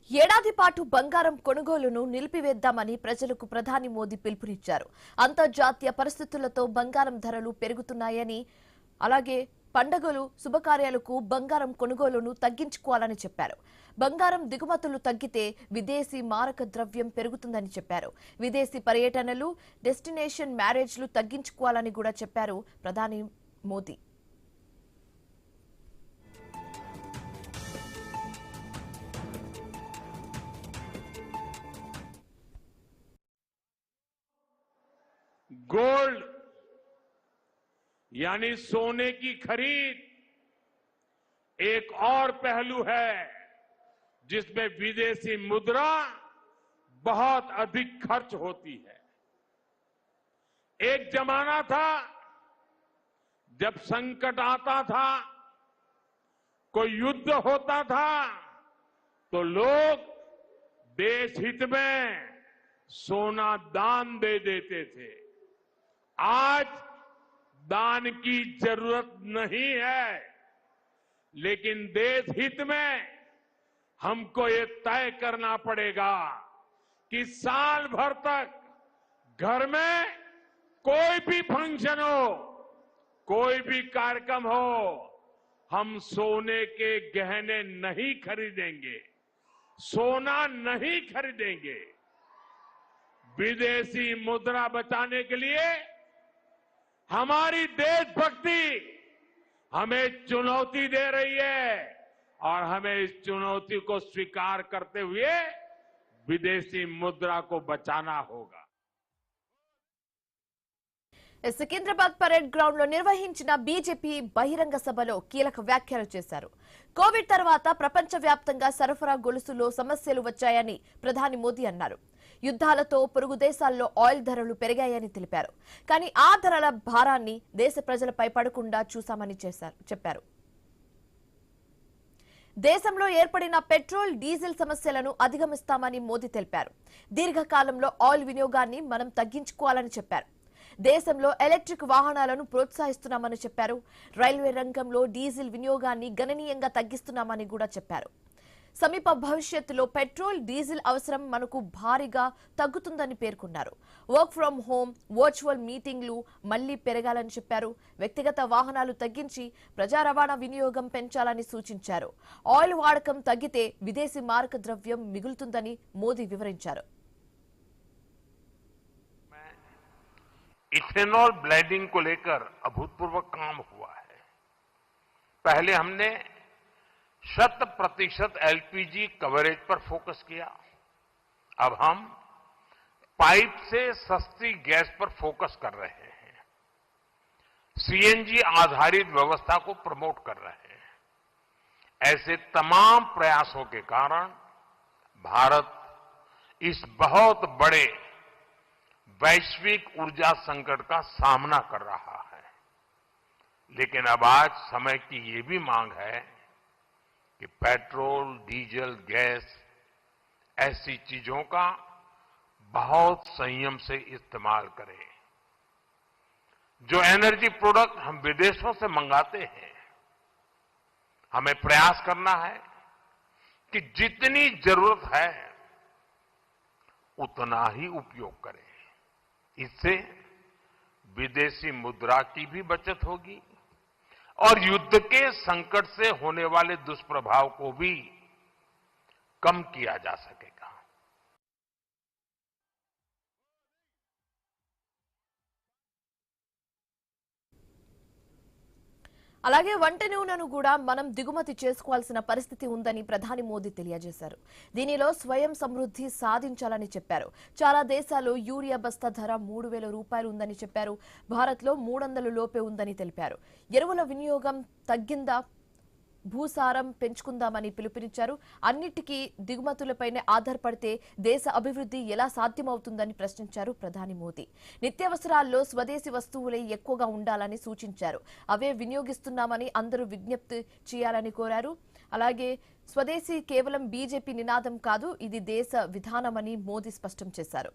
ఏడాది పాటు బంగారం కొనుగోలును నిలిపివేద్దామని ప్రజలకు ప్రధాని మోదీ పిలుపునిచ్చారు. అంతర్జాతీయ పరిస్థితులతో బంగారం ధరలు పెరుగుతున్నాయని, అలాగే పండుగలు శుభకార్యాలకు బంగారం కొనుగోలును తగ్గించుకోవాలని చెప్పారు. బంగారం దిగుమతులు తగ్గితే విదేశీ మారక ద్రవ్యం పెరుగుతుందని చెప్పారు. విదేశీ పర్యటనలు, డెస్టినేషన్ మ్యారేజ్లు తగ్గించుకోవాలని కూడా చెప్పారు ప్రధాని మోదీ. गोल्ड यानी सोने की खरीद एक और पहलू है जिसमें विदेशी मुद्रा बहुत अधिक खर्च होती है। एक जमाना था जब संकट आता था, कोई युद्ध होता था तो लोग देश हित में सोना दान दे देते थे। आज दान की जरूरत नहीं है, लेकिन देश हित में हमको ये तय करना पड़ेगा कि साल भर तक घर में कोई भी फंक्शन हो, कोई भी कार्यक्रम हो, हम सोने के गहने नहीं खरीदेंगे, सोना नहीं खरीदेंगे। विदेशी मुद्रा बचाने के लिए हमारी देशभक्ति हमें चुनौती दे रही है और हमें इस चुनौती को स्वीकार करते हुए विदेशी मुद्रा को बचाना होगा। సికింద్రాబాద్ పరేడ్ గ్రౌండ్ లో నిర్వహించిన బీజేపీ బహిరంగ సభలో కీలక వ్యాఖ్యలు చేశారు. కోవిడ్ తర్వాత ప్రపంచవ్యాప్తంగా సరఫరా గొలుసులో సమస్యలు వచ్చాయని ప్రధాని మోదీ అన్నారు. యుద్ధాలతో పొరుగు దేశాల్లో ఆయిల్ ధరలు పెరిగాయని తెలిపారు. కానీ ఆ ధరల భారాన్ని దేశ ప్రజలపై పడకుండా చూశామని చెప్పారు. దేశంలో ఏర్పడిన పెట్రోల్, డీజిల్ సమస్యలను అధిగమిస్తామని మోదీ తెలిపారు. దీర్ఘకాలంలో ఆయిల్ వినియోగాన్ని మనం తగ్గించుకోవాలని చెప్పారు. దేశంలో ఎలక్ట్రిక్ వాహనాలను ప్రోత్సహిస్తున్నామని చెప్పారు. రైల్వే రంగంలో డీజిల్ వినియోగాన్ని గణనీయంగా తగ్గిస్తున్నామని కూడా చెప్పారు. సమీప భవిష్యత్తులో పెట్రోల్, డీజిల్ అవసరం మనకు భారీగా తగ్గుతుందని పేర్కొన్నారు. వర్క్ ఫ్రం హోం, వర్చువల్ మీటింగ్లు మళ్లీ పెరగాలని చెప్పారు. వ్యక్తిగత వాహనాలు తగ్గించి ప్రజా రవాణా వినియోగం పెంచాలని సూచించారు. ఆయిల్ వాడకం తగ్గితే విదేశీ మారక ద్రవ్యం మిగులుతుందని మోదీ వివరించారు. इथेनॉल ब्लेंडिंग को लेकर अभूतपूर्व काम हुआ है। पहले हमने 100% एलपीजी कवरेज पर फोकस किया, अब हम पाइप से सस्ती गैस पर फोकस कर रहे हैं, सीएनजी आधारित व्यवस्था को प्रमोट कर रहे हैं। ऐसे तमाम प्रयासों के कारण भारत इस बहुत बड़े वैश्विक ऊर्जा संकट का सामना कर रहा है। लेकिन अब आज समय की ये भी मांग है कि पेट्रोल, डीजल, गैस ऐसी चीजों का बहुत संयम से इस्तेमाल करें। जो एनर्जी प्रोडक्ट हम विदेशों से मंगाते हैं, हमें प्रयास करना है कि जितनी जरूरत है उतना ही उपयोग करें। इससे विदेशी मुद्रा की भी बचत होगी और युद्ध के संकट से होने वाले दुष्प्रभाव को भी कम किया जा सकेगा। అలాగే వంట నూనెను కూడా మనం దిగుమతి చేసుకోవాల్సిన పరిస్థితి ఉందని ప్రధాని మోదీ తెలియజేశారు. దీనిలో స్వయం సమృద్ధి సాధించాలని చెప్పారు. చాలా దేశాల్లో యూరియా బస్తా ధర 3,000 రూపాయలు ఉందని చెప్పారు. భారత్లో 300 లోపే ఉందని తెలిపారు. ఎరువుల వినియోగం తగ్గిందా, భూసారం పెంచుకుందామని పిలుపునిచ్చారు. అన్నిటికీ దిగుమతులపైనే ఆధారపడితే దేశ అభివృద్ధి ఎలా సాధ్యమవుతుందని ప్రశ్నించారు ప్రధాని మోదీ. నిత్యావసరాల్లో స్వదేశీ వస్తువులే ఎక్కువగా ఉండాలని సూచించారు. అవే వినియోగిస్తున్నామని అందరూ విజ్ఞప్తి చేయాలని కోరారు. అలాగే స్వదేశీ కేవలం బీజేపీ నినాదం కాదు, ఇది దేశ విధానమని మోదీ స్పష్టం చేశారు.